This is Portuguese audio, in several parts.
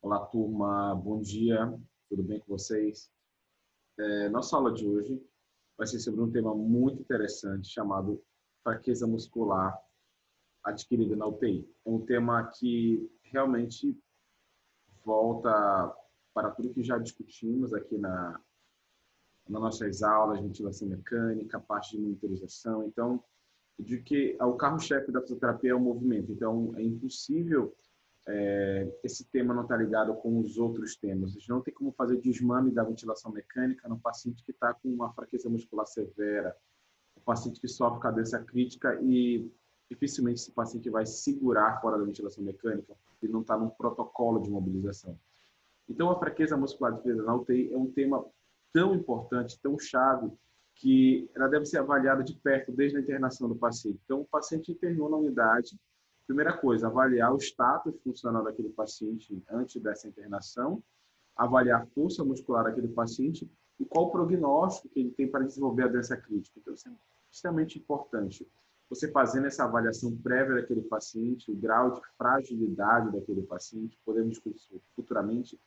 Olá, turma. Bom dia. Tudo bem com vocês? Nossa aula de hoje vai ser sobre um tema muito interessante chamado fraqueza muscular adquirida na UTI. É um tema que realmente volta para tudo que já discutimos aqui nas nossas aulas, ventilação mecânica, parte de monitorização. Então, eu digo que o carro-chefe da fisioterapia é o movimento. Então, é impossível esse tema não está ligado com os outros temas. A gente não tem como fazer desmame da ventilação mecânica no paciente que está com uma fraqueza muscular severa, o paciente que sofre cabeça crítica e dificilmente esse paciente vai segurar fora da ventilação mecânica, ele não está num protocolo de mobilização. Então, a fraqueza muscular adquirida na UTI é um tema tão importante, tão chave, que ela deve ser avaliada de perto desde a internação do paciente. Então, o paciente internou na unidade, primeira coisa, avaliar o status funcional daquele paciente antes dessa internação, avaliar a força muscular daquele paciente e qual o prognóstico que ele tem para desenvolver a doença crítica. Então, isso é extremamente importante. Você fazendo essa avaliação prévia daquele paciente, o grau de fragilidade daquele paciente, podemos discutir futuramente,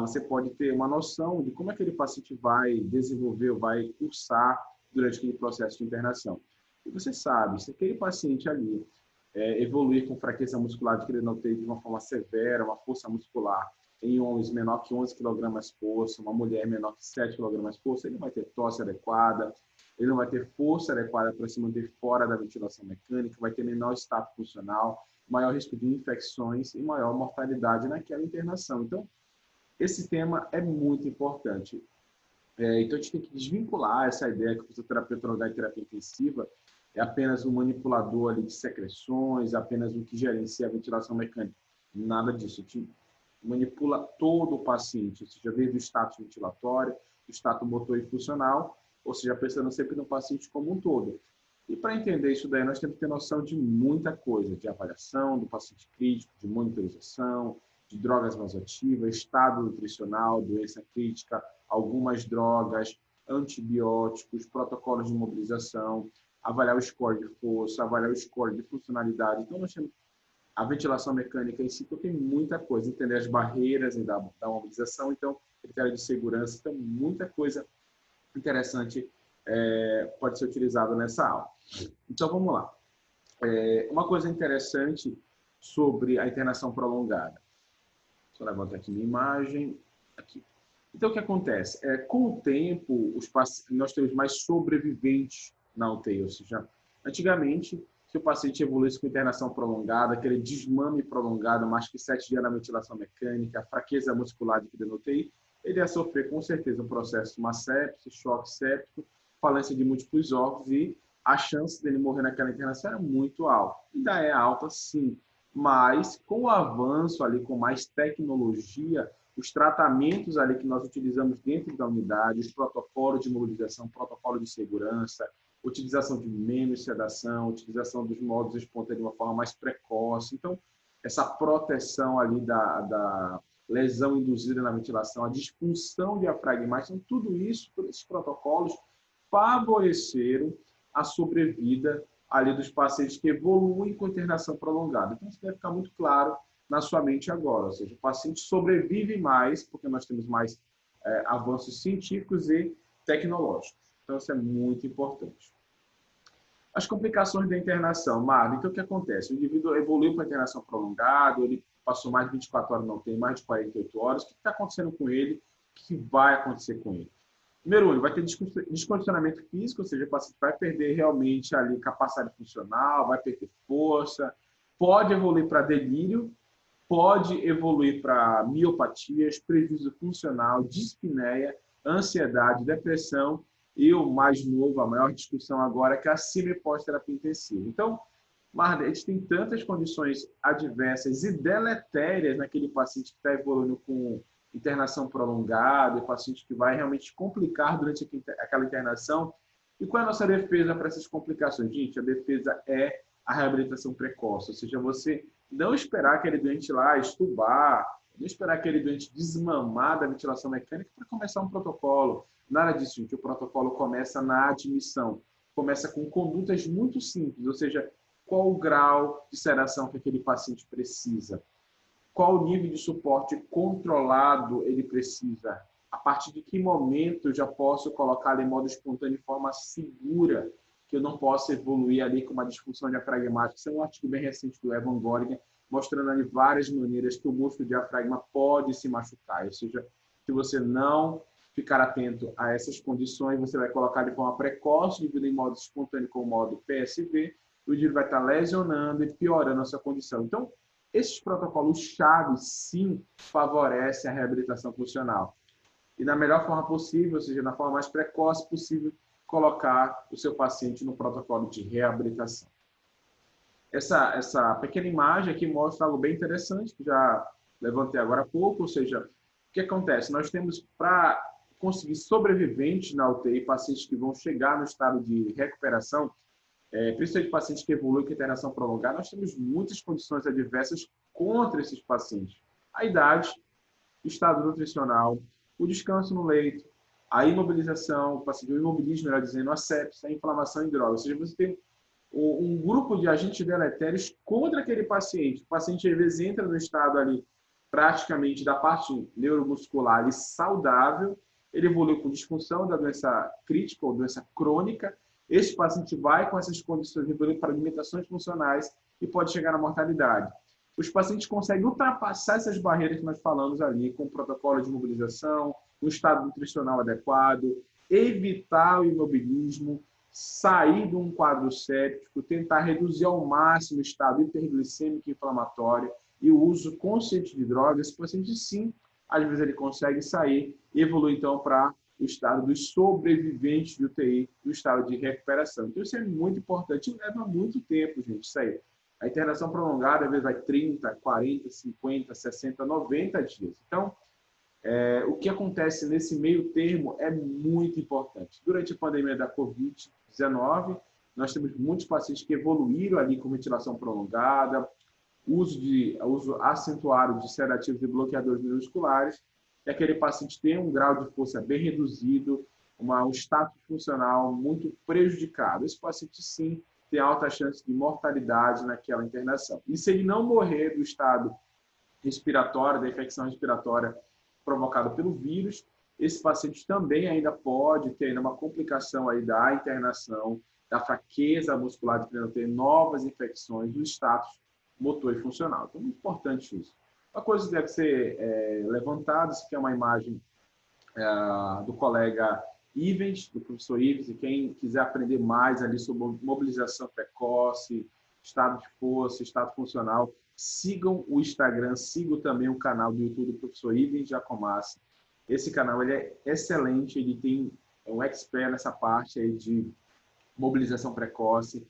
você pode ter uma noção de como aquele paciente vai desenvolver, vai cursar durante aquele processo de internação. E você sabe, se aquele paciente ali evoluir com fraqueza muscular adquirida na UTI de uma forma severa, uma força muscular em homens menor que 11 kg força, uma mulher menor que 7 kg força, ele não vai ter tosse adequada, ele não vai ter força adequada para se manter fora da ventilação mecânica, vai ter menor status funcional, maior risco de infecções e maior mortalidade naquela internação. Então, esse tema é muito importante. Então, a gente tem que desvincular essa ideia que o fisioterapeuta no lugar de terapia intensiva é apenas um manipulador ali de secreções, apenas um que gerencia a ventilação mecânica. Nada disso. A gente manipula todo o paciente, ou seja, desde o status ventilatório, o status motor e funcional, ou seja, pensando sempre no paciente como um todo. E para entender isso daí, nós temos que ter noção de muita coisa, de avaliação do paciente crítico, de monitorização, de drogas vasoativas, estado nutricional, doença crítica, algumas drogas, antibióticos, protocolos de mobilização, avaliar o score de força, avaliar o score de funcionalidade. Então, nós temos a ventilação mecânica em si, então tem muita coisa, entender as barreiras da mobilização, então, critério de segurança, então, muita coisa interessante pode ser utilizada nessa aula. Então, vamos lá. Uma coisa interessante sobre a internação prolongada. Deixa eu levantar aqui minha imagem. Aqui. Então, o que acontece? Com o tempo, nós temos mais sobreviventes na UTI, ou seja, antigamente, se o paciente evoluísse com internação prolongada, aquele desmame prolongado, mais que 7 dias na ventilação mecânica, fraqueza muscular de na UTI, ele ia sofrer com certeza um processo de uma sepse, choque séptico, falência de múltiplos órgãos e a chance dele morrer naquela internação era muito alta. Ainda é alta, sim, mas com o avanço ali, com mais tecnologia, os tratamentos ali que nós utilizamos dentro da unidade, os protocolos de mobilização, protocolo de segurança, utilização de menos sedação, utilização dos modos espontâneos de uma forma mais precoce. Então, essa proteção ali da lesão induzida na ventilação, a disfunção diafragmática, então, tudo isso, todos esses protocolos favoreceram a sobrevida ali dos pacientes que evoluem com internação prolongada. Então, isso deve ficar muito claro na sua mente agora, ou seja, o paciente sobrevive mais, porque nós temos mais avanços científicos e tecnológicos. Então, isso é muito importante. As complicações da internação, Marlon, então o que acontece? O indivíduo evoluiu com a internação prolongada, ele passou mais de 24 horas, não tem mais de 48 horas, o que está acontecendo com ele? O que vai acontecer com ele? Número 1, ele vai ter descondicionamento físico, ou seja, o paciente vai perder realmente ali capacidade funcional, vai perder força, pode evoluir para delírio, pode evoluir para miopatias, prejuízo funcional, dispneia, ansiedade, depressão e o mais novo, a maior discussão agora, que é a síndrome pós-terapia intensiva. Então, Marda, a gente tem tantas condições adversas e deletérias naquele paciente que está evoluindo com internação prolongada, o paciente que vai realmente complicar durante aquela internação. E qual é a nossa defesa para essas complicações? Gente, a defesa é a reabilitação precoce, ou seja, você não esperar aquele doente lá estubar, não esperar aquele doente desmamar da ventilação mecânica para começar um protocolo. Nada disso, gente. O protocolo começa na admissão. Começa com condutas muito simples, ou seja, qual o grau de sedação que aquele paciente precisa. qual o nível de suporte controlado ele precisa, a partir de que momento eu já posso colocar ele em modo espontâneo de forma segura, que eu não posso evoluir ali com uma disfunção diafragmática. Isso é um artigo bem recente do Evan Gorigan, mostrando ali várias maneiras que o músculo diafragma pode se machucar. Ou seja, se você não ficar atento a essas condições, você vai colocar de forma precoce, devido em modo espontâneo com o modo PSV, o indivíduo vai estar lesionando e piorando a sua condição. Então, esses protocolos chaves, sim, favorecem a reabilitação funcional. E da melhor forma possível, ou seja, na forma mais precoce possível, colocar o seu paciente no protocolo de reabilitação. Essa pequena imagem aqui mostra algo bem interessante, que já levantei agora há pouco, ou seja, o que acontece? Nós temos, para conseguir sobreviventes na UTI, pacientes que vão chegar no estado de recuperação, principalmente pacientes que evoluem com internação prolongada, nós temos muitas condições adversas contra esses pacientes. A idade, o estado nutricional, o descanso no leito, a imobilização, o paciente, o imobilismo, melhor dizendo, a sepsia, a inflamação e drogas. Ou seja, você tem um grupo de agentes deletérios contra aquele paciente. O paciente, às vezes, entra no estado ali, praticamente, da parte neuromuscular ali, saudável, ele evolui com disfunção da doença crítica ou doença crônica. Esse paciente vai com essas condições, evoluir para limitações funcionais e pode chegar na mortalidade. Os pacientes conseguem ultrapassar essas barreiras que nós falamos ali, com o protocolo de imobilização, um estado nutricional adequado, evitar o imobilismo, sair de um quadro séptico, tentar reduzir ao máximo o estado hiperglicêmico e inflamatório e o uso consciente de drogas. Esse paciente, sim, às vezes ele consegue sair e evolui, então, para o estado dos sobreviventes de UTI, do estado de recuperação. Então, isso é muito importante e leva muito tempo, gente, isso aí. A internação prolongada, às vezes, vai 30, 40, 50, 60, 90 dias. Então, o que acontece nesse meio termo é muito importante. Durante a pandemia da Covid-19, nós temos muitos pacientes que evoluíram ali com ventilação prolongada, uso acentuado de sedativos e bloqueadores musculares, e aquele paciente tem um grau de força bem reduzido, um status funcional muito prejudicado. Esse paciente, sim, tem alta chance de mortalidade naquela internação. E se ele não morrer do estado respiratório, da infecção respiratória provocada pelo vírus, esse paciente também ainda pode ter ainda uma complicação aí da internação, da fraqueza muscular, de ter novas infecções do status motor e funcional. Então, é muito importante isso. Uma coisa que deve ser levantada, isso aqui é uma imagem do colega Ivens, do professor Ivens, e quem quiser aprender mais ali sobre mobilização precoce, estado de força, estado funcional, sigam o Instagram, sigam também o canal do YouTube do professor Ivens Giacomassi. Esse canal ele é excelente, ele tem um expert nessa parte aí de mobilização precoce,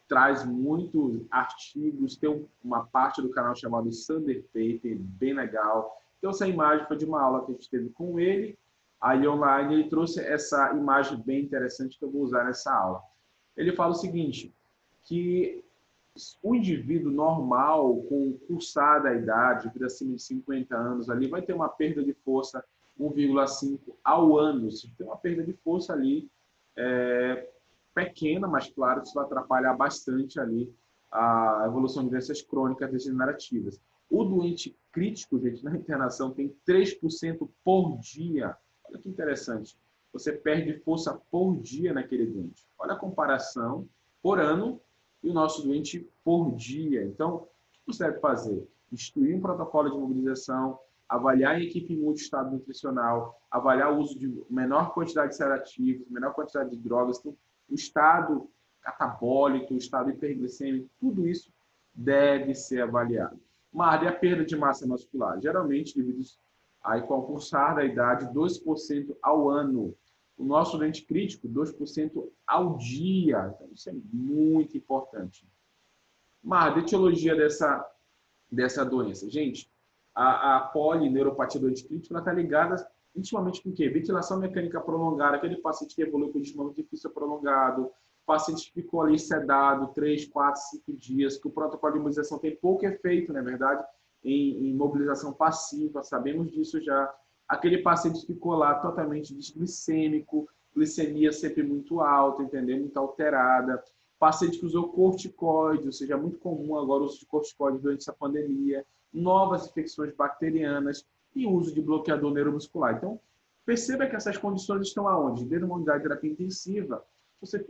traz muitos artigos, tem uma parte do canal chamada Thunder Paper, bem legal. Então, essa imagem foi de uma aula que a gente teve com ele, aí online ele trouxe essa imagem bem interessante que eu vou usar nessa aula. Ele fala o seguinte, que o indivíduo normal, com cursada a idade, acima de 50 anos, ali, vai ter uma perda de força 1,5 ao ano. Você tem uma perda de força ali pequena, mas claro, isso vai atrapalhar bastante ali a evolução de doenças crônicas degenerativas. O doente crítico, gente, na internação tem 3% por dia. Olha que interessante. Você perde força por dia naquele doente. Olha a comparação por ano e o nosso doente por dia. Então, o que você deve fazer? Instituir um protocolo de mobilização, avaliar em equipe multi-estado nutricional, avaliar o uso de menor quantidade de sedativos, menor quantidade de drogas, então, o estado catabólico, o estado hiperglicêmico, tudo isso deve ser avaliado. Mas e a perda de massa muscular? Geralmente, devido ao concursar da idade, 2% ao ano. O nosso doente crítico, 2% ao dia. Então, isso é muito importante. Mas a etiologia dessa doença? Gente, a polineuropatia do doente crítico está ligada intimamente com o quê? Ventilação mecânica prolongada, aquele paciente que evoluiu com desmame difícil prolongado, paciente que ficou ali sedado 3, 4, 5 dias, que o protocolo de imunização tem pouco efeito, na verdade, em mobilização passiva, sabemos disso já. Aquele paciente que ficou lá totalmente desglicêmico, glicemia sempre muito alta, entendeu? Muito alterada. Paciente que usou corticoide, ou seja, é muito comum agora o uso de corticoide durante essa pandemia. novas infecções bacterianas e uso de bloqueador neuromuscular. Então, perceba que essas condições estão aonde? Dentro de uma unidade de terapia intensiva.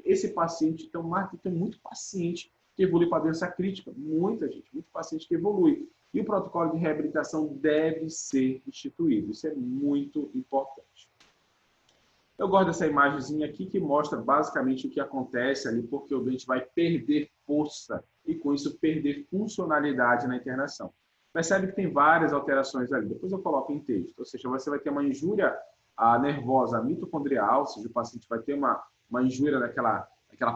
Esse paciente, então, tem muito paciente que evolui para doença crítica. Muita gente, muito paciente que evolui. E o protocolo de reabilitação deve ser instituído. Isso é muito importante. Eu gosto dessa imagenzinha aqui que mostra basicamente o que acontece ali, porque o doente vai perder força e, com isso, perder funcionalidade na internação. Percebe que tem várias alterações ali. Depois eu coloco em texto. Ou seja, você vai ter uma injúria nervosa mitocondrial, ou seja, o paciente vai ter uma injúria naquela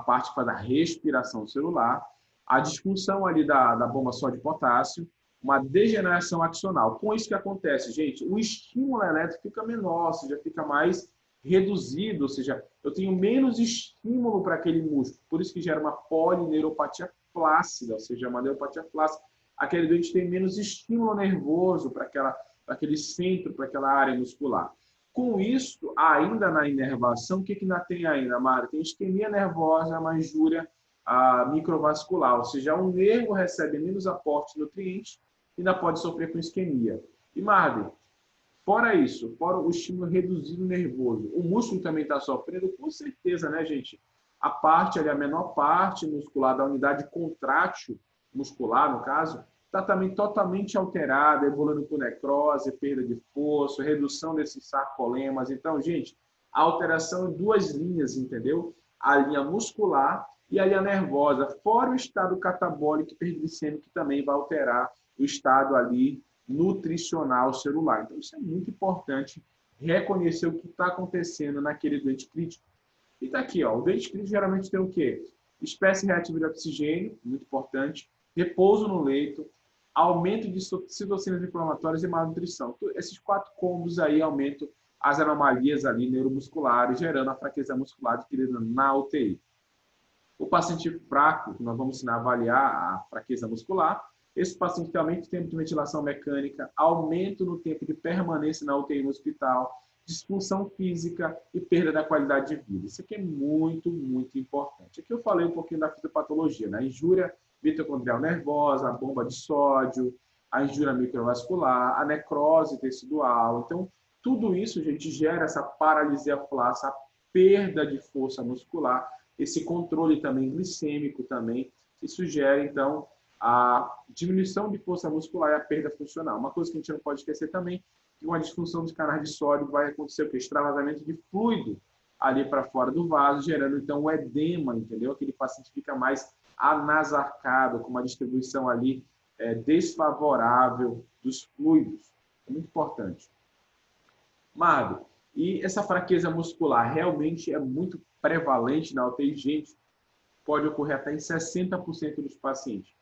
parte que faz a respiração celular, a disfunção ali da bomba sódio-potássio, uma degeneração axonal. Com isso que acontece, gente, o estímulo elétrico fica menor, ou seja, fica mais reduzido, ou seja, eu tenho menos estímulo para aquele músculo, por isso que gera uma polineuropatia flácida, ou seja, uma neuropatia flácida. Aquele doente tem menos estímulo nervoso para aquele centro, para aquela área muscular. Com isso, ainda na inervação, o que ainda tem ainda, Mário? Tem isquemia nervosa, uma injúria microvascular, ou seja, um nervo recebe menos aporte de nutrientes e ainda pode sofrer com isquemia. E, Mário, fora isso, fora o estímulo reduzido nervoso, o músculo também está sofrendo, com certeza, né, gente? A menor parte muscular da unidade contrátil muscular, no caso, está também totalmente alterada, evoluindo com necrose, perda de força, redução desses sarcolemas. Então, gente, a alteração em duas linhas, entendeu? A linha muscular e a linha nervosa, fora o estado catabólico e hiperglicêmico, que também vai alterar o estado ali nutricional celular. Então, isso é muito importante, reconhecer o que está acontecendo naquele doente crítico. E está aqui, ó, o doente crítico geralmente tem o quê? Espécie reativa de oxigênio, muito importante, repouso no leito, aumento de citocinas inflamatórias e malnutrição. Esses 4 combos aí aumentam as anomalias ali neuromusculares, gerando a fraqueza muscular adquirida na UTI. O paciente fraco, que nós vamos ensinar a avaliar a fraqueza muscular, esse paciente tem aumento do tempo de ventilação mecânica, aumento no tempo de permanência na UTI no hospital, disfunção física e perda da qualidade de vida. Isso aqui é muito, muito importante. Aqui eu falei um pouquinho da fisiopatologia, né? Injúria mitocondrial nervosa, a bomba de sódio, a injúria microvascular, a necrose tecidual. Então, tudo isso, gente, gera essa paralisia flácida, a perda de força muscular, esse controle também glicêmico também, isso gera, então, a diminuição de força muscular e a perda funcional. Uma coisa que a gente não pode esquecer também, que uma disfunção dos canais de sódio vai acontecer o quê? Extravasamento de fluido ali para fora do vaso, gerando, então, o edema, entendeu? Aquele paciente fica mais anasarcado, com uma distribuição ali desfavorável dos fluidos. É muito importante. Mário, e essa fraqueza muscular realmente é muito prevalente na UTI, gente, pode ocorrer até em 60% dos pacientes.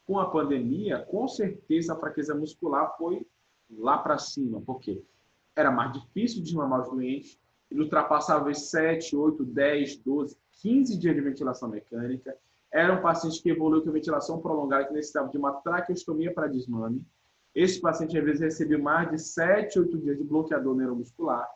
Com a pandemia, com certeza a fraqueza muscular foi lá para cima, porque era mais difícil de desmamar os doentes, ele ultrapassava os 7, 8, 10, 12, 15 dias de ventilação mecânica, eram pacientes que evoluíram com ventilação prolongada, que necessitavam de uma traqueostomia para desmame. Esse paciente, às vezes, recebeu mais de 7, 8 dias de bloqueador neuromuscular,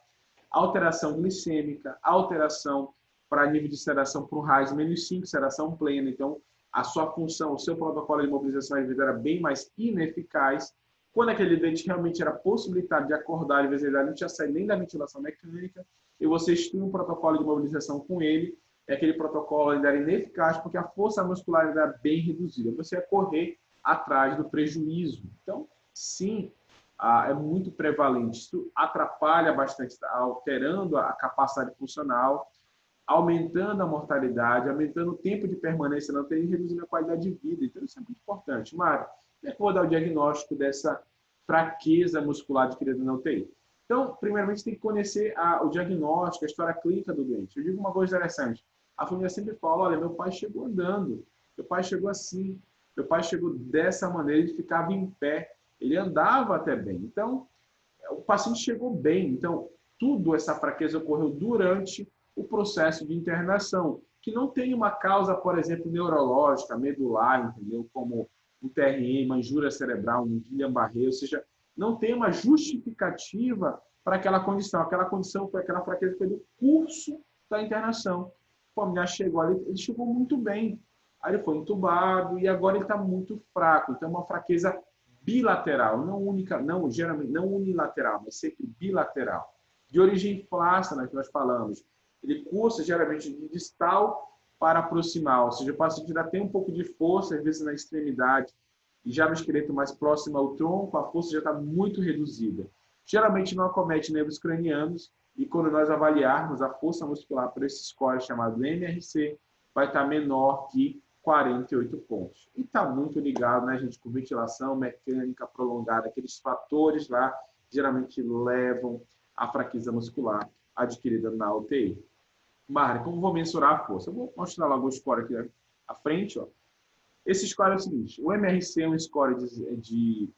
alteração glicêmica, alteração para nível de sedação para o RAIS -5, sedação plena. Então, a sua função, o seu protocolo de mobilização às vezes era bem mais ineficaz. Quando aquele doente realmente era possibilitado de acordar, às vezes ele não tinha saído nem da ventilação mecânica, e você institui um protocolo de mobilização com ele, e aquele protocolo ainda era ineficaz porque a força muscular ainda era bem reduzida. Você ia correr atrás do prejuízo. Então, sim, é muito prevalente. Isso atrapalha bastante, alterando a capacidade funcional, aumentando a mortalidade, aumentando o tempo de permanência na UTI e reduzindo a qualidade de vida. Então, isso é muito importante. Mário, como é que eu vou dar o diagnóstico dessa fraqueza muscular adquirida na UTI? Então, primeiramente, tem que conhecer o diagnóstico, a história clínica do doente. Eu digo uma coisa interessante. A família sempre fala, olha, meu pai chegou andando, meu pai chegou assim, meu pai chegou dessa maneira, ele ficava em pé, ele andava até bem. Então, o paciente chegou bem. Então, tudo essa fraqueza ocorreu durante o processo de internação, que não tem uma causa, por exemplo, neurológica, medular, entendeu? Como um TRM, uma injúria cerebral, um Guillain-Barré, ou seja, não tem uma justificativa para aquela condição. Aquela condição foi aquela fraqueza que foi do curso da internação. O familiar chegou ali, ele chegou muito bem. Aí ele foi entubado e agora ele está muito fraco. Então, é uma fraqueza bilateral, não única, não geralmente não unilateral, mas sempre bilateral. De origem flácida, né, que nós falamos, ele cursa geralmente de distal para proximal, ou seja, o paciente ainda tem um pouco de força, às vezes na extremidade, e já no esqueleto mais próximo ao tronco, a força já está muito reduzida. Geralmente não acomete nervos cranianos, e quando nós avaliarmos a força muscular por esse score chamado MRC, vai estar menor que 48 pontos. E está muito ligado, né, gente, com ventilação mecânica prolongada, aqueles fatores lá geralmente levam à fraqueza muscular adquirida na UTI. Mari, como vou mensurar a força? Eu vou mostrar logo o score aqui à frente. Ó. Esse score é o seguinte, o MRC é um score de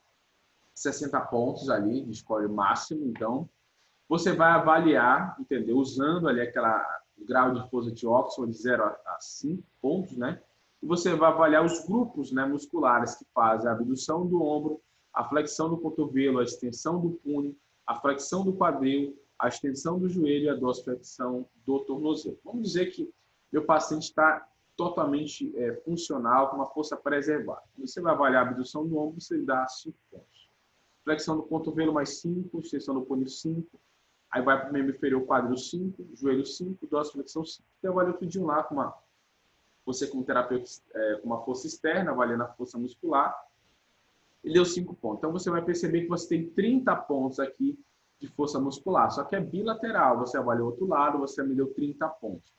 60 pontos ali, de score máximo, então você vai avaliar, entendeu? Usando ali o grau de força de Oxford de 0 a 5 pontos, né? E você vai avaliar os grupos, né, musculares que fazem a abdução do ombro, a flexão do cotovelo, a extensão do punho, a flexão do quadril, a extensão do joelho e a dorsiflexão do tornozelo. Vamos dizer que meu paciente está totalmente funcional, com uma força preservada. Você vai avaliar a abdução do ombro, você dá 5 pontos. Flexão do cotovelo mais 5, extensão do punho 5, aí vai para o membro inferior, quadril 5, joelho 5, dorsiflexão 5. Então, avalia tudinho lá com você como terapeuta com uma força externa, avaliando a força muscular, e deu 5 pontos. Então, você vai perceber que você tem 30 pontos aqui de força muscular, só que é bilateral. Você avaliou o outro lado, você me deu 30 pontos.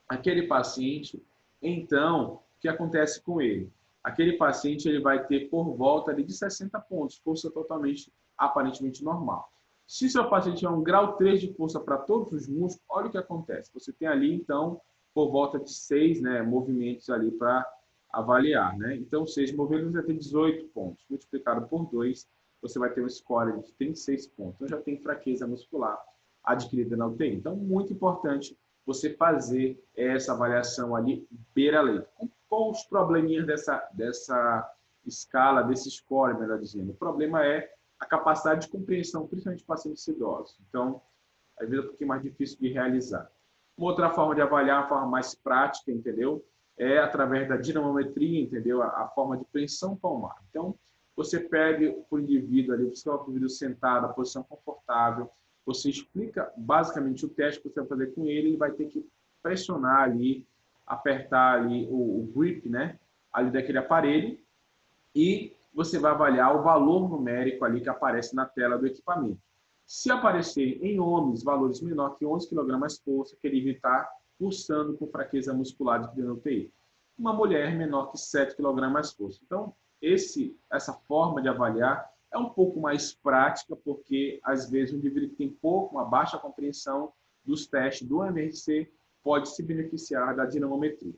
Aquele paciente, então, o que acontece com ele? Aquele paciente ele vai ter por volta de 60 pontos, força totalmente, aparentemente normal. Se seu paciente tiver um grau 3 de força para todos os músculos, olha o que acontece. Você tem ali, então, por volta de 6, né, movimentos ali para avaliar. Né? Então, 6 movimentos vai ter 18 pontos. Multiplicado por 2, você vai ter um score de 36 pontos. Então, já tem fraqueza muscular adquirida na UTI. Então, muito importante você fazer essa avaliação ali beira-leito. Qual os probleminhas dessa escala, desse score, melhor dizendo? O problema é a capacidade de compreensão, principalmente de pacientes idosos. Então, às vezes é um pouquinho mais difícil de realizar. Uma outra forma de avaliar, uma forma mais prática, entendeu? É através da dinamometria, entendeu? A forma de pressão palmar. Então, você pega o indivíduo ali, você coloca o indivíduo sentado, a posição confortável, você explica basicamente o teste que você vai fazer com ele, ele vai ter que pressionar ali, apertar ali o grip, né? Ali daquele aparelho, e você vai avaliar o valor numérico ali que aparece na tela do equipamento. Se aparecer em homens valores menor que 11 kg mais força, que ele está cursando com fraqueza muscular de UTI. Uma mulher menor que 7 kg mais força. Então, essa forma de avaliar é um pouco mais prática, porque às vezes o indivíduo que tem uma baixa compreensão dos testes do MRC pode se beneficiar da dinamometria.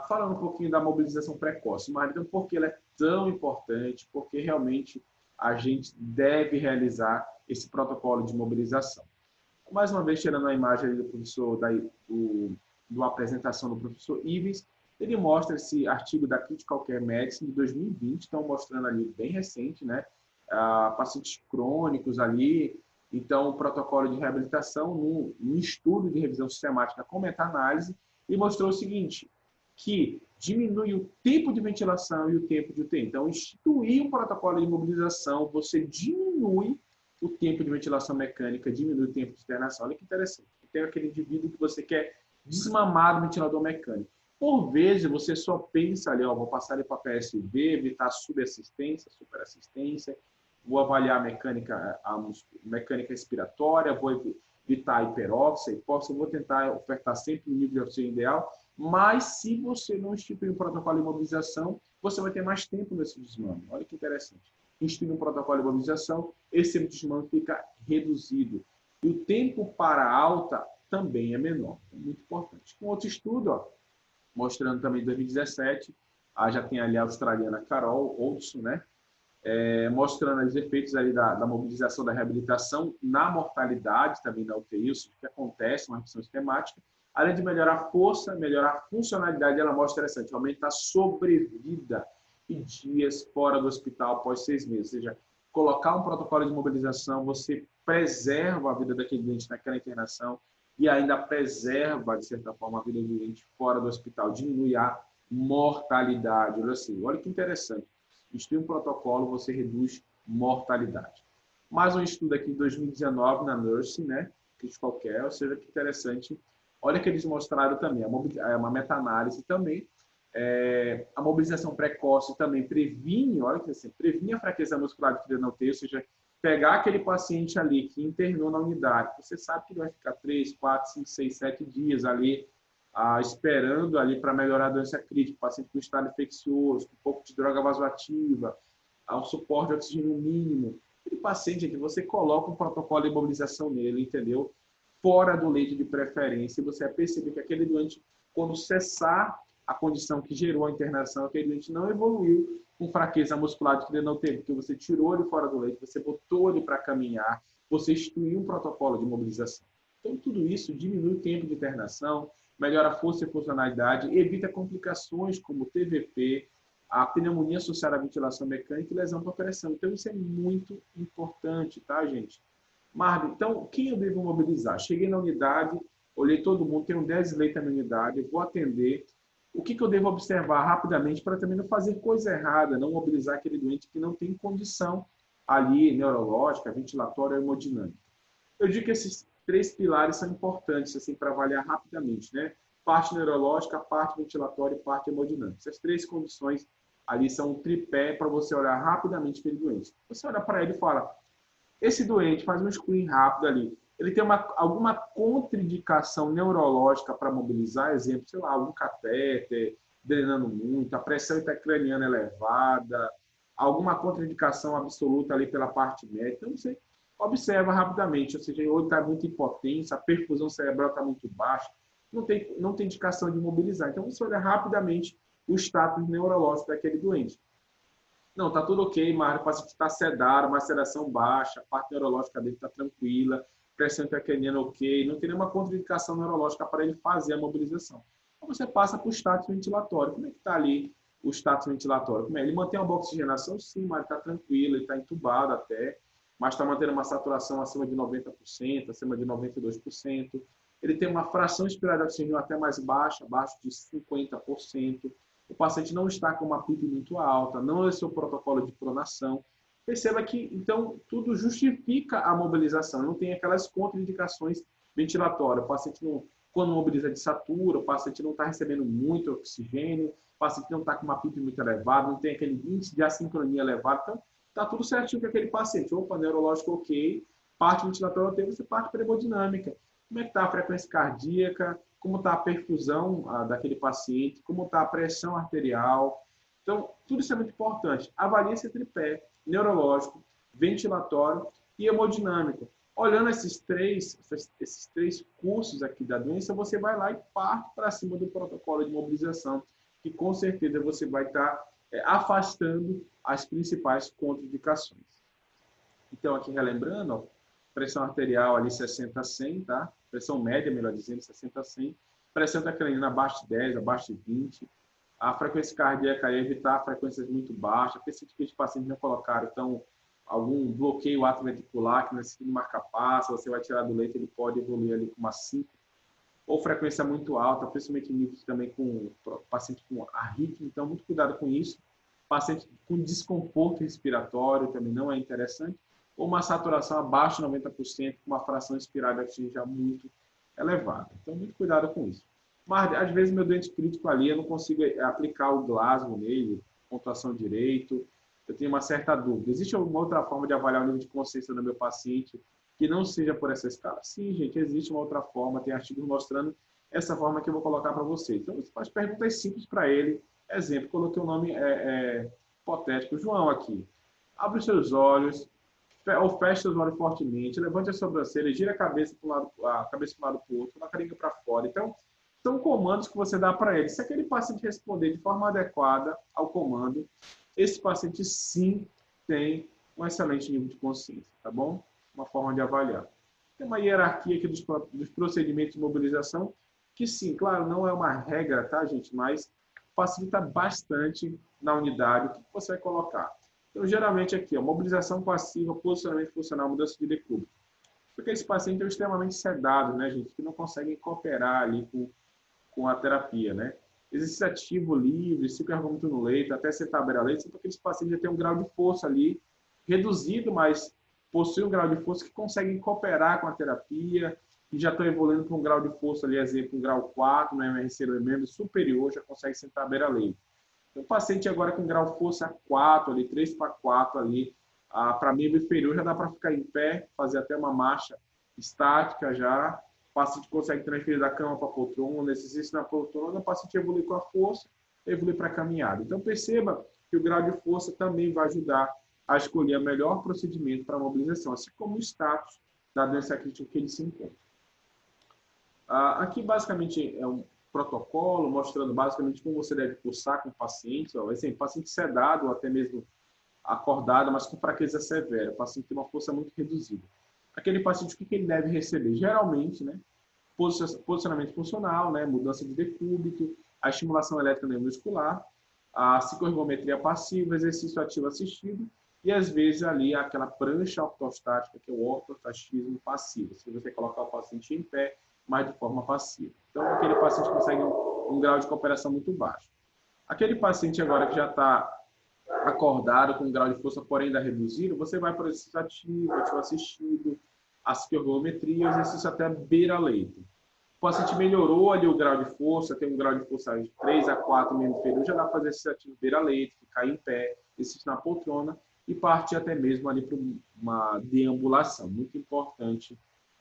Falando um pouquinho da mobilização precoce, mas então, por que ela é tão importante? Porque realmente a gente deve realizar esse protocolo de mobilização. Mais uma vez, tirando a imagem do professor, da apresentação do professor Ives, ele mostra esse artigo da Critical Care Medicine de 2020, estão mostrando ali bem recente, né? Pacientes crônicos ali, então o protocolo de reabilitação num estudo de revisão sistemática com meta-análise, e mostrou o seguinte, que diminui o tempo de ventilação e o tempo de UTI. Então, instituir um protocolo de mobilização, você diminui o tempo de ventilação mecânica, diminui o tempo de internação. Olha que interessante. Tem aquele indivíduo que você quer desmamar do ventilador mecânico. Por vezes, você só pensa ali, vou passar ele para PSV, evitar subassistência, superassistência, vou avaliar a mecânica respiratória, vou evitar a hiperóxia, hipóxia, vou tentar ofertar sempre o nível de oxigênio ideal, mas se você não instituir um protocolo de imobilização, você vai ter mais tempo nesse desmame. Olha que interessante. Instituir um protocolo de imobilização, esse desmame fica reduzido. E o tempo para alta também é menor. É muito importante. Um outro estudo, mostrando também em 2017, já tem ali a australiana Carol Oldson, né? Mostrando os efeitos ali da mobilização da reabilitação na mortalidade também da UTI, o que acontece, uma redução sistemática, além de melhorar a força, melhorar a funcionalidade, ela mostra interessante, aumenta a sobrevida e dias fora do hospital após 6 meses, ou seja, colocar um protocolo de mobilização, você preserva a vida daquele doente naquela internação e ainda preserva, de certa forma, a vida do doente fora do hospital, diminui a mortalidade, olha assim, olha que interessante. instituir um protocolo, você reduz mortalidade. Mais um estudo aqui de 2019 na Nursing, né? Critical Care, ou seja, que interessante. Olha que eles mostraram também, uma meta-análise também, a mobilização precoce também previne, olha que assim, previne a fraqueza muscular de adrenal T, ou seja, pegar aquele paciente ali que internou na unidade, você sabe que ele vai ficar 3, 4, 5, 6, 7 dias ali, esperando ali para melhorar a doença crítica, paciente com estado infeccioso, com um pouco de droga vasoativa, ao suporte de oxigênio mínimo. Aquele paciente que você coloca um protocolo de mobilização nele, entendeu? Fora do leito de preferência, você vai perceber que aquele doente, quando cessar a condição que gerou a internação, aquele doente não evoluiu com fraqueza muscular de que ele não teve, porque você tirou ele fora do leito, você botou ele para caminhar, você instituiu um protocolo de mobilização. Então, tudo isso diminui o tempo de internação, melhora a força e funcionalidade, evita complicações como TVP, a pneumonia associada à ventilação mecânica e lesão por pressão. Então, isso é muito importante, tá, gente? Marvin, então, quem eu devo mobilizar? Cheguei na unidade, olhei todo mundo, tenho 10 leitos na minha unidade, vou atender. O que eu devo observar rapidamente para também não fazer coisa errada, não mobilizar aquele doente que não tem condição ali, neurológica, ventilatória ou hemodinâmica? Eu digo que esses 3 pilares são importantes assim, para avaliar rapidamente, né? Parte neurológica, parte ventilatória e parte hemodinâmica. Essas 3 condições ali são um tripé para você olhar rapidamente aquele doente. Você olha para ele e fala, esse doente faz um screen rápido ali. Ele tem alguma contraindicação neurológica para mobilizar, exemplo, sei lá, algum catéter, drenando muito, a pressão intracraniana elevada, alguma contraindicação absoluta ali pela parte médica. Então, você observa rapidamente, ou seja, ou está muito impotência, a perfusão cerebral está muito baixa, não tem indicação de mobilizar. Então, você olha rapidamente o status neurológico daquele doente. Não, tá tudo ok, Mário, o paciente está sedado, uma sedação baixa, a parte neurológica dele está tranquila, pressão intracraniana ok, não tem nenhuma contraindicação neurológica para ele fazer a mobilização. Então você passa para o status ventilatório. Como é que está ali o status ventilatório? Como é? Ele mantém uma boa oxigenação? Sim, Mário, está tranquilo, ele está entubado até, mas está mantendo uma saturação acima de 90%, acima de 92%. Ele tem uma fração expirada de oxigênio até mais baixa, abaixo de 50%. O paciente não está com uma PIP muito alta, não é seu protocolo de pronação. Perceba que, então, tudo justifica a mobilização, não tem aquelas contraindicações ventilatórias. O paciente, não, quando mobiliza, desatura, o paciente não está recebendo muito oxigênio, o paciente não está com uma PIP muito elevada, não tem aquele índice de assincronia elevado. Então, está tudo certinho com aquele paciente. Opa, neurológico ok, parte ventilatória ok, você parte para a hemodinâmica. Como é que está a frequência cardíaca? Como está a perfusão daquele paciente, como está a pressão arterial. Então, tudo isso é muito importante. Avalie esse tripé neurológico, ventilatório e hemodinâmico. Olhando esses três cursos aqui da doença, você vai lá e parte para cima do protocolo de mobilização, que com certeza você vai estar afastando as principais contraindicações. Então, aqui relembrando, ó, pressão arterial ali 60 a 100, tá? Pressão média, melhor dizendo, 60 a 100. Pressão intracraniana abaixo de 10, abaixo de 20. A frequência cardíaca aí, evitar frequências muito baixas. Esse tipo de paciente não colocaram, então, algum bloqueio atrioventricular que necessita de marca-passo, você vai tirar do leito, ele pode evoluir ali com uma 5. Ou frequência muito alta, principalmente em níveis também com paciente com arritmia, então muito cuidado com isso. Paciente com desconforto respiratório também não é interessante. Ou uma saturação abaixo de 90%, com uma fração expirada de oxigênio já muito elevada. Então, muito cuidado com isso. Mas, às vezes, meu doente crítico ali, eu não consigo aplicar o Glasgow nele, pontuação direito, eu tenho uma certa dúvida. Existe alguma outra forma de avaliar o nível de consciência do meu paciente que não seja por essa escala? Sim, gente, existe uma outra forma, tem artigos mostrando essa forma que eu vou colocar para vocês. Então, você faz perguntas simples para ele. Exemplo, coloquei o nome hipotético, João aqui. Abre os seus olhos, ou fecha os olhos fortemente, levante a sobrancelha, gira a cabeça para um lado para o outro, a carinha para fora. Então, são comandos que você dá para ele. Se aquele paciente responder de forma adequada ao comando, esse paciente sim tem um excelente nível de consciência, tá bom? Uma forma de avaliar. Tem uma hierarquia aqui dos procedimentos de mobilização, que sim, claro, não é uma regra, tá, gente? Mas facilita bastante na unidade o que você vai colocar. Então, geralmente aqui, ó, mobilização passiva, posicionamento funcional, mudança de decúbito. Porque esse paciente é extremamente sedado, né, gente? Que não conseguem cooperar ali com a terapia, né? exercício ativo livre, cicloergômetro no leito, até sentar à beira-leito, são aqueles pacientes que já têm um grau de força ali reduzido, mas possuem um grau de força que conseguem cooperar com a terapia e já estão evoluindo para um grau de força ali, exemplo, um grau 4, no MRC membro superior, já consegue sentar à beira-leito. Então, o paciente agora com grau força 4, ali, 3 para 4 ali, para membro inferior, já dá para ficar em pé, fazer até uma marcha estática já. O paciente consegue transferir da cama para a poltrona, exercício na poltrona, o paciente evolui com a força, evolui para a caminhada. Então, perceba que o grau de força também vai ajudar a escolher o melhor procedimento para a mobilização, assim como o status da doença crítica que ele se encontra. Aqui, basicamente, é um protocolo mostrando basicamente como você deve cursar com o paciente. Exemplo, paciente sedado ou até mesmo acordado, mas com fraqueza severa. O paciente tem uma força muito reduzida. Aquele paciente, o que ele deve receber? Geralmente, né, posicionamento funcional, né, mudança de decúbito, a estimulação elétrica neuromuscular, a cicloergometria passiva, exercício ativo assistido e, às vezes, ali aquela prancha ortostática, que é o ortostatismo passivo. Se você colocar o paciente em pé, mas de forma passiva. Então, aquele paciente consegue um grau de cooperação muito baixo. Aquele paciente agora que já está acordado com um grau de força, porém ainda reduzido, você vai para o exercício ativo assistido, a cicloergometria, o exercício até beira-leito. O paciente melhorou ali o grau de força, tem um grau de força de 3 a 4 membro inferior, já dá para fazer exercício ativo beira-leito, ficar em pé, exercício na poltrona e partir até mesmo ali para uma deambulação. Muito importante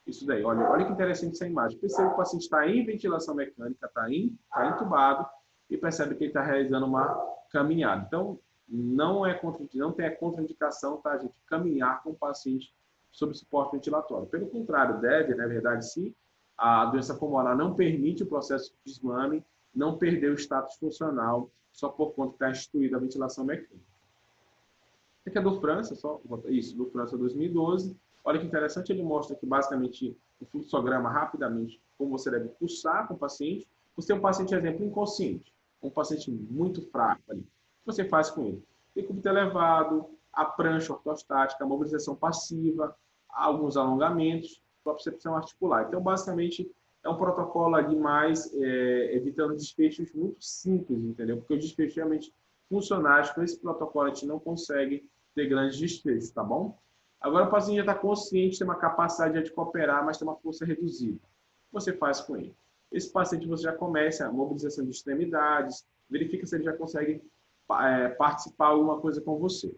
isso daí. Olha que interessante essa imagem. Percebe que o paciente está em ventilação mecânica, está entubado e percebe que ele está realizando uma caminhada. Então, não tem a contraindicação, tá, gente? Caminhar com o paciente sob suporte ventilatório. Pelo contrário, deve, na verdade, se a doença pulmonar não permite o processo de desmame, não perder o status funcional só por conta que está instituída a ventilação mecânica. Aqui é do França, do França 2012. Olha que interessante, ele mostra que basicamente o fluxograma rapidamente, como você deve pulsar com o paciente. Você tem um paciente, exemplo, inconsciente, um paciente muito fraco ali. O que você faz com ele? Decúbito elevado, a prancha ortostática, a mobilização passiva, alguns alongamentos, propriocepção articular. Então, basicamente, é um protocolo ali mais evitando desfechos muito simples, entendeu? Porque os desfechos realmente funcionais com esse protocolo a gente não consegue ter grandes desfechos, tá bom? Agora o paciente já está consciente, tem uma capacidade de cooperar, mas tem uma força reduzida. O que você faz com ele? Esse paciente você já começa a mobilização de extremidades, verifica se ele já consegue participar alguma coisa com você.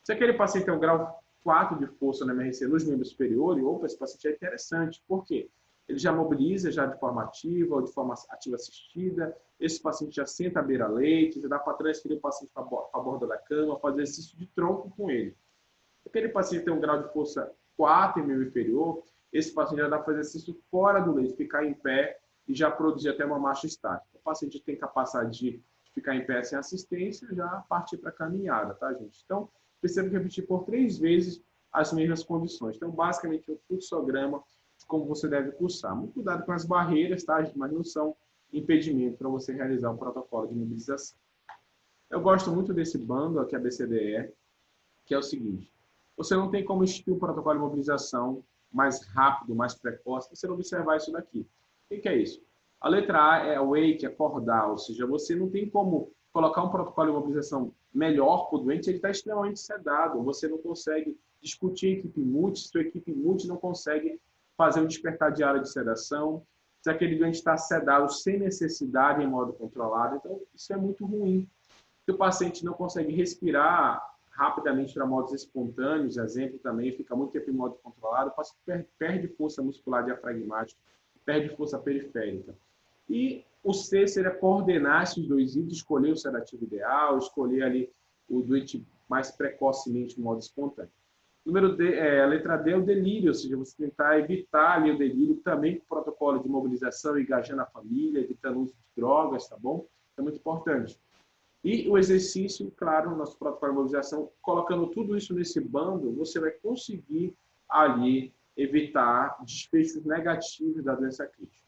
Se aquele paciente tem um grau 4 de força na MRC nos membros superiores, opa, esse paciente é interessante. Por quê? Ele já mobiliza já de forma ativa ou de forma ativa assistida, esse paciente já senta à beira-leito, já dá para transferir o paciente para a borda da cama, fazer exercício de tronco com ele. Aquele paciente tem um grau de força 4 em membro inferior, esse paciente já dá para fazer exercício fora do leito, ficar em pé e já produzir até uma marcha estática. O paciente tem capacidade de ficar em pé sem assistência, já partir para a caminhada, tá, gente? Então, precisa repetir por 3 vezes as mesmas condições. Então, basicamente, o fluxograma de como você deve cursar. Muito cuidado com as barreiras, tá, gente? Mas não são impedimento para você realizar um protocolo de mobilização. Eu gosto muito desse bando aqui, a BCDE, que é o seguinte: você não tem como instituir um protocolo de mobilização mais rápido, mais precoce, se você não observar isso daqui. O que é isso? A letra A é wake, acordar, ou seja, você não tem como colocar um protocolo de mobilização melhor para o doente, ele está extremamente sedado, você não consegue discutir equipe multi, sua equipe multi não consegue fazer um despertar diário de sedação, se aquele doente está sedado sem necessidade em modo controlado, então isso é muito ruim. Se o paciente não consegue respirar rapidamente para modos espontâneos, exemplo também, fica muito tempo em modo controlado, o paciente perde força muscular diafragmática, perde força periférica. E o C seria coordenar esses dois itens, escolher o sedativo ideal, escolher ali o doente mais precocemente em modo espontâneo. Número D, a letra D é o delírio, ou seja, você tentar evitar ali o delírio, também com o protocolo de mobilização, engajando a família, evitando o uso de drogas, tá bom? É muito importante. E o exercício, claro, nosso protocolo de mobilização, colocando tudo isso nesse bando, você vai conseguir ali evitar desfechos negativos da doença crítica.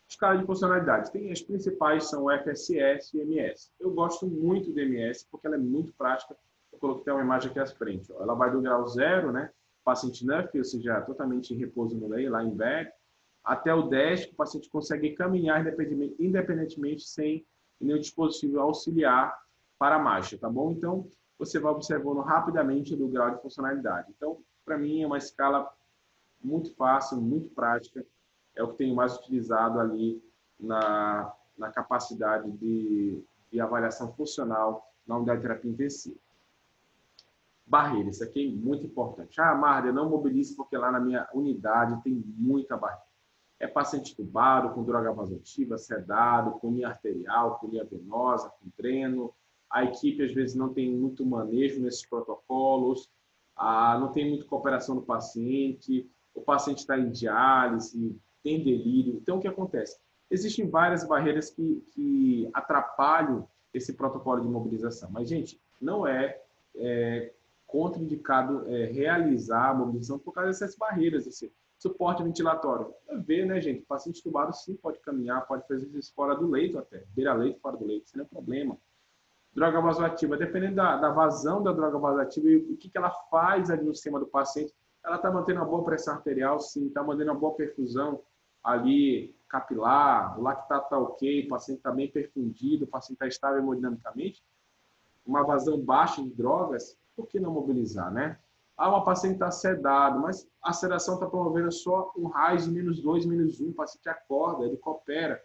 Escala de funcionalidade. As principais são o FSS e MS. Eu gosto muito do MS porque ela é muito prática. Eu coloquei uma imagem aqui à frente. Ela vai do grau 0, né? Paciente NUF, ou seja, totalmente em repouso no leito, lá em bed, até o 10, que o paciente consegue caminhar independentemente sem nenhum dispositivo auxiliar para a marcha, tá bom? Então, você vai observando rapidamente do grau de funcionalidade. Então, para mim, é uma escala muito fácil, muito prática, é o que tenho mais utilizado ali na capacidade de avaliação funcional na unidade de terapia intensiva. Barreira, isso aqui é muito importante. Ah, Marda, eu não mobilizo porque lá na minha unidade tem muita barreira. É paciente entubado, com droga vasoativa, sedado, com linha arterial, com linha venosa, com dreno. A equipe, às vezes, não tem muito manejo nesses protocolos, não tem muita cooperação do paciente, o paciente está em diálise, tem delírio. Então, o que acontece? Existem várias barreiras que atrapalham esse protocolo de mobilização. Mas, gente, não é contraindicado realizar a mobilização por causa dessas barreiras, esse suporte ventilatório. Ver, né, gente? O paciente entubado sim pode caminhar, pode fazer isso fora do leito até, beira-leito, fora do leito, isso não é problema. Droga vasoativa, dependendo da vazão da droga vasoativa e o que ela faz ali no sistema do paciente, ela está mantendo uma boa pressão arterial, sim, está mantendo uma boa perfusão ali capilar, o lactato está ok, o paciente está bem perfundido, o paciente está estável hemodinamicamente, uma vazão baixa de drogas, por que não mobilizar, né? Uma paciente está sedado, mas a sedação está promovendo só um RAIS de -2, -1, o paciente acorda, ele coopera.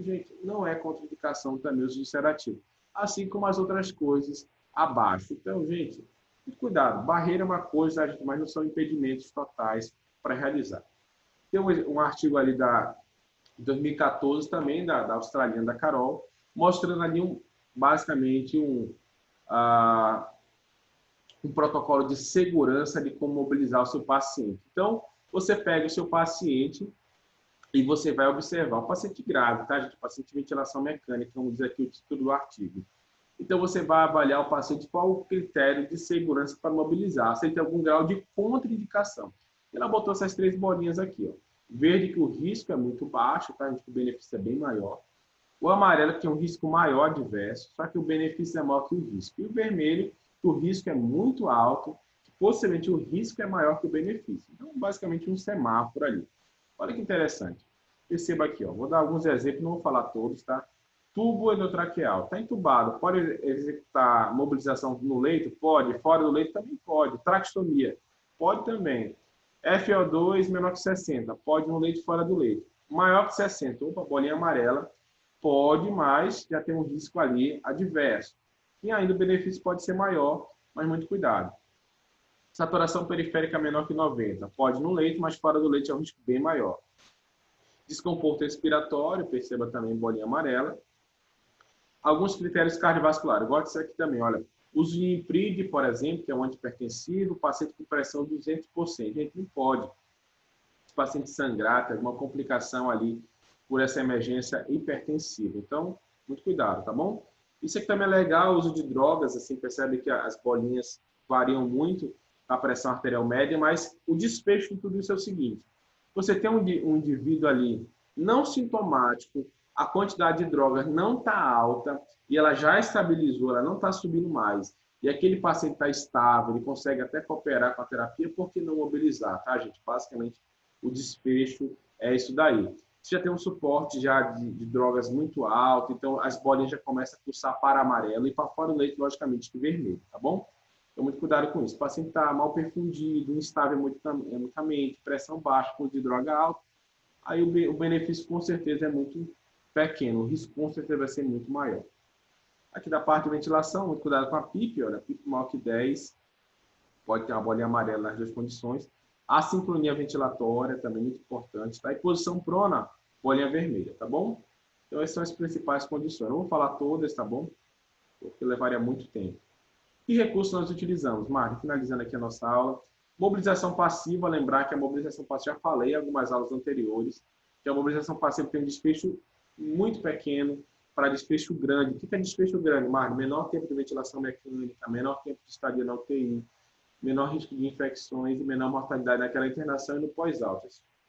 Gente, não é contraindicação também o uso de sedativo. Assim como as outras coisas abaixo. Então, gente, cuidado. Barreira é uma coisa, mas não são impedimentos totais para realizar. Tem um artigo ali de 2014 também, da australiana, da Carol, mostrando ali basicamente um protocolo de segurança de como mobilizar o seu paciente. Então, você pega o seu paciente e você vai observar o paciente grave, tá, gente? Paciente de ventilação mecânica, vamos dizer aqui o título do artigo. Então, você vai avaliar o paciente qual o critério de segurança para mobilizar, se ele tem algum grau de contraindicação. Ela botou essas 3 bolinhas aqui, ó. Verde, que o risco é muito baixo, tá, gente? O benefício é bem maior. O amarelo, que tem um risco maior adverso, só que o benefício é maior que o risco. E o vermelho, que o risco é muito alto, que possivelmente o risco é maior que o benefício. Então, basicamente, um semáforo ali. Olha que interessante. Perceba aqui, ó. Vou dar alguns exemplos, não vou falar todos, tá? Tubo endotraqueal. Está entubado. Pode executar mobilização no leito? Pode. Fora do leito também pode. Traqueostomia? Pode também. FO2 menor que 60. Pode no leito, fora do leito. Maior que 60. Opa, bolinha amarela. Pode, mas já tem um risco ali adverso. E ainda o benefício pode ser maior, mas muito cuidado. Saturação periférica menor que 90. Pode no leito, mas fora do leito é um risco bem maior. Desconforto respiratório, perceba também bolinha amarela. Alguns critérios cardiovasculares. Gosto disso aqui também, olha. Uso de Impride, por exemplo, que é um antihipertensivo, paciente com pressão 200%. Gente, não pode. Se o paciente sangrar, tem alguma complicação ali por essa emergência hipertensiva. Então, muito cuidado, tá bom? Isso aqui também é legal, o uso de drogas, assim, percebe que as bolinhas variam muito a pressão arterial média, mas o desfecho de tudo isso é o seguinte: você tem um indivíduo ali não sintomático, a quantidade de drogas não está alta e ela já estabilizou, ela não está subindo mais, e aquele paciente está estável, ele consegue até cooperar com a terapia, por que não mobilizar, tá, gente? Basicamente, o desfecho é isso daí. Você já tem um suporte já de drogas muito alto, então as bolinhas já começam a pulsar para amarelo e para fora do leite, logicamente, que vermelho, tá bom? Então, muito cuidado com isso. O paciente está mal perfundido, instável hemodinamicamente, pressão baixa, com de droga alta, aí o benefício com certeza é muito pequeno, o risco com certeza vai ser muito maior. Aqui da parte de ventilação, muito cuidado com a PIP, olha, PIP maior que 10, pode ter uma bolinha amarela nas 2 condições. A sincronia ventilatória também muito importante, tá? E posição prona, bolinha vermelha, tá bom? Então, essas são as principais condições. Eu não vou falar todas, tá bom? Porque levaria muito tempo. Que recursos nós utilizamos? Marco, finalizando aqui a nossa aula. Mobilização passiva, lembrar que a mobilização passiva, já falei em algumas aulas anteriores, que a mobilização passiva tem um desfecho muito pequeno para desfecho grande. O que é desfecho grande, Marco? Menor tempo de ventilação mecânica, menor tempo de estadia na UTI, menor risco de infecções e menor mortalidade naquela internação e no pós-alta.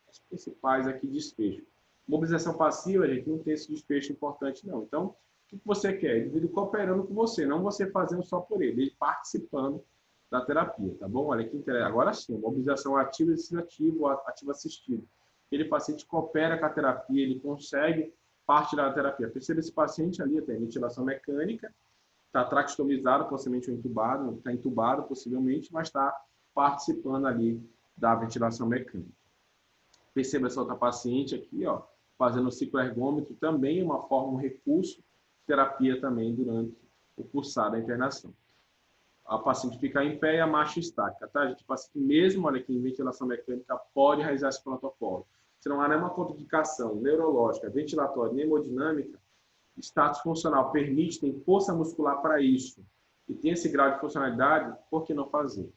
As principais aqui, desfecho. Mobilização passiva, gente, não tem esse desfecho importante, não. Então, o que você quer? Ele indivíduo cooperando com você, não você fazendo só por ele, ele participando da terapia, tá bom? Olha que interessante. Agora sim, mobilização ativa e desativa, ativo assistido. aquele paciente coopera com a terapia, ele consegue partilhar da terapia. Perceba esse paciente ali, tem ventilação mecânica, está traqueostomizado, possivelmente ou entubado, está entubado possivelmente, mas está participando ali da ventilação mecânica. Perceba essa outra paciente aqui, ó, fazendo o cicloergômetro, também é uma forma, um recurso de terapia também durante o cursar da internação. A paciente fica em pé e a marcha estática, tá, gente? O paciente mesmo, olha aqui, em ventilação mecânica, pode realizar esse protocolo. Se não há nenhuma contraindicação neurológica, ventilatória, nem hemodinâmica, status funcional permite, tem força muscular para isso, e tem esse grau de funcionalidade, por que não fazer?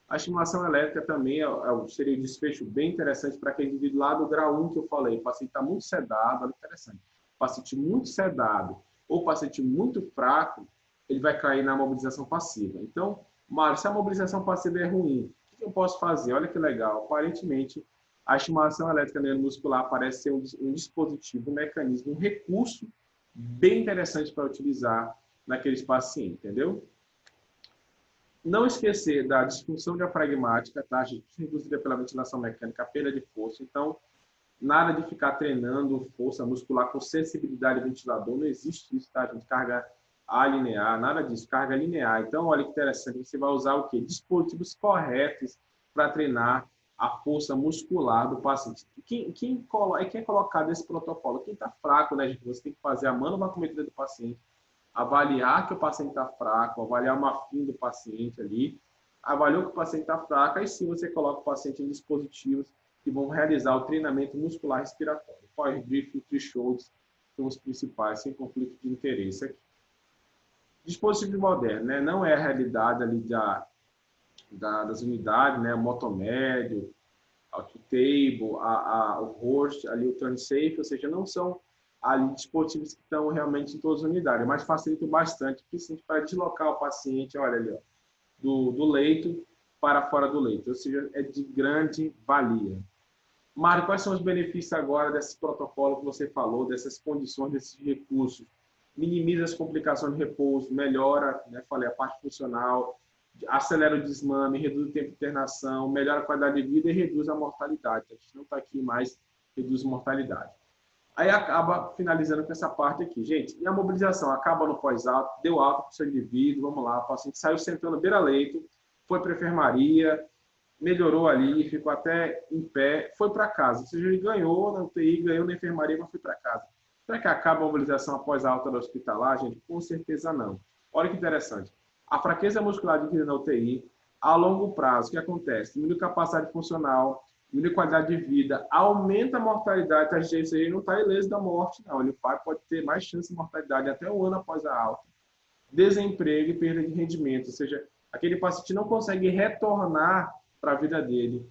A estimulação elétrica também seria um desfecho bem interessante para aquele indivíduo lá do grau 1 que eu falei. O paciente está muito sedado, olha que interessante. O paciente muito sedado ou paciente muito fraco, ele vai cair na mobilização passiva. Então, Mário, se a mobilização passiva é ruim, o que eu posso fazer? Olha que legal. Aparentemente, a estimulação elétrica neuromuscular parece ser um dispositivo, um mecanismo, um recurso bem interessante para utilizar naqueles pacientes, entendeu? Não esquecer da disfunção diafragmática, tá? A gente reduzida pela ventilação mecânica, a perda de força. Então, nada de ficar treinando força muscular com sensibilidade ventilador, não existe isso, tá, gente? Carga alinear, nada disso, carga linear. Então, olha que interessante, você vai usar o quê? Dispositivos corretos para treinar a força muscular do paciente. Quem é colocado nesse protocolo? Quem está fraco, né, gente? Você tem que fazer a manovacometria do paciente, avaliar que o paciente está fraco, avaliar uma FIM do paciente ali, avaliou que o paciente está fraco, aí sim você coloca o paciente em dispositivos que vão realizar o treinamento muscular respiratório. Power Brief e Thresholds são os principais, sem conflito de interesse aqui. Dispositivo moderno, né? Não é a realidade ali das unidades, né? O motomédio, o table, o host, ali o turn safe, ou seja, não são ali dispositivos que estão realmente em todas as unidades, mas facilitam bastante, principalmente para deslocar o paciente, olha ali, ó, do leito para fora do leito, ou seja, é de grande valia. Mário, quais são os benefícios agora desse protocolo que você falou, dessas condições, desses recursos? Minimiza as complicações de repouso, melhora, né, falei, a parte funcional, acelera o desmame, reduz o tempo de internação, melhora a qualidade de vida e reduz a mortalidade. A gente não está aqui mais, reduz a mortalidade. Aí acaba finalizando com essa parte aqui. Gente, e a mobilização? Acaba no pós-alto, deu alta para o seu indivíduo, vamos lá, o paciente saiu sentando beira-leito, foi para a enfermaria, melhorou ali, ficou até em pé, foi para casa. Ou seja, ele ganhou na UTI, ganhou na enfermaria, mas foi para casa. Será que acaba a mobilização após a alta da hospitalar, gente? Com certeza não. Olha que interessante. A fraqueza muscular adquirida na UTI, a longo prazo, o que acontece? Diminui capacidade funcional, diminui qualidade de vida, aumenta a mortalidade, a gente não está ileso da morte, não. Ele pode ter mais chance de mortalidade até um ano após a alta. Desemprego e perda de rendimento, ou seja, aquele paciente não consegue retornar para a vida dele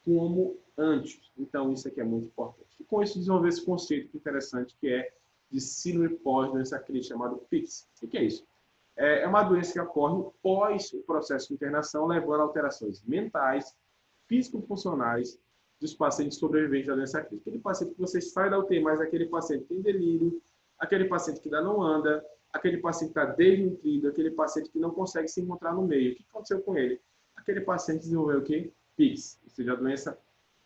como antes. Então, isso aqui é muito importante. E com isso, desenvolver esse conceito interessante que é de síndrome pós-doença crítica, chamado PICS. O que é isso? É uma doença que ocorre pós o processo de internação, levando a alterações mentais, físico-funcionais dos pacientes sobreviventes da doença crítica. Aquele paciente que você sai da UTI, mas aquele paciente que tem delírio, aquele paciente que ainda não anda, aquele paciente que está desnutrido, aquele paciente que não consegue se encontrar no meio. O que aconteceu com ele? Aquele paciente desenvolveu o quê? PICS, ou seja, a doença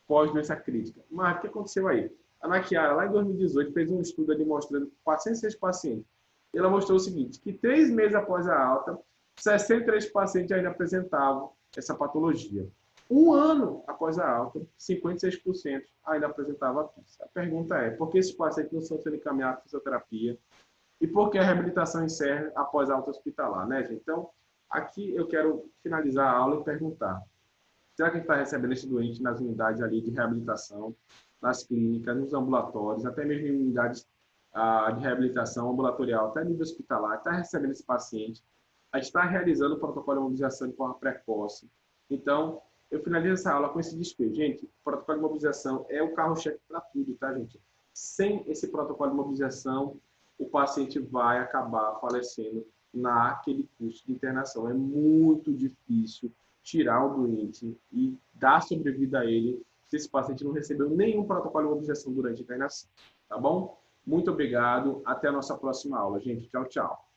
pós-doença crítica. Mas o que aconteceu aí? A Ana Chiara, lá em 2018, fez um estudo ali mostrando 406 pacientes. E ela mostrou o seguinte, que 3 meses após a alta, 63 pacientes ainda apresentavam essa patologia. Um ano após a alta, 56% ainda apresentava PICS. A pergunta é, por que esses pacientes não estão sendo encaminhados para fisioterapia? E por que a reabilitação encerra após a alta hospitalar, né, gente? Então, aqui eu quero finalizar a aula e perguntar, será que a gente está recebendo esse doente nas unidades ali de reabilitação, nas clínicas, nos ambulatórios, até mesmo em unidades de reabilitação ambulatorial, até nível hospitalar, está recebendo esse paciente? A gente está realizando o protocolo de mobilização de forma precoce. Então, eu finalizo essa aula com esse despejo. Gente, o protocolo de mobilização é o carro-chefe para tudo, tá, gente? Sem esse protocolo de mobilização, o paciente vai acabar falecendo naquele curso de internação. É muito difícil tirar o doente e dar sobrevida a ele se esse paciente não recebeu nenhum protocolo de mobilização durante a internação. Tá bom? Muito obrigado. Até a nossa próxima aula, gente. Tchau, tchau.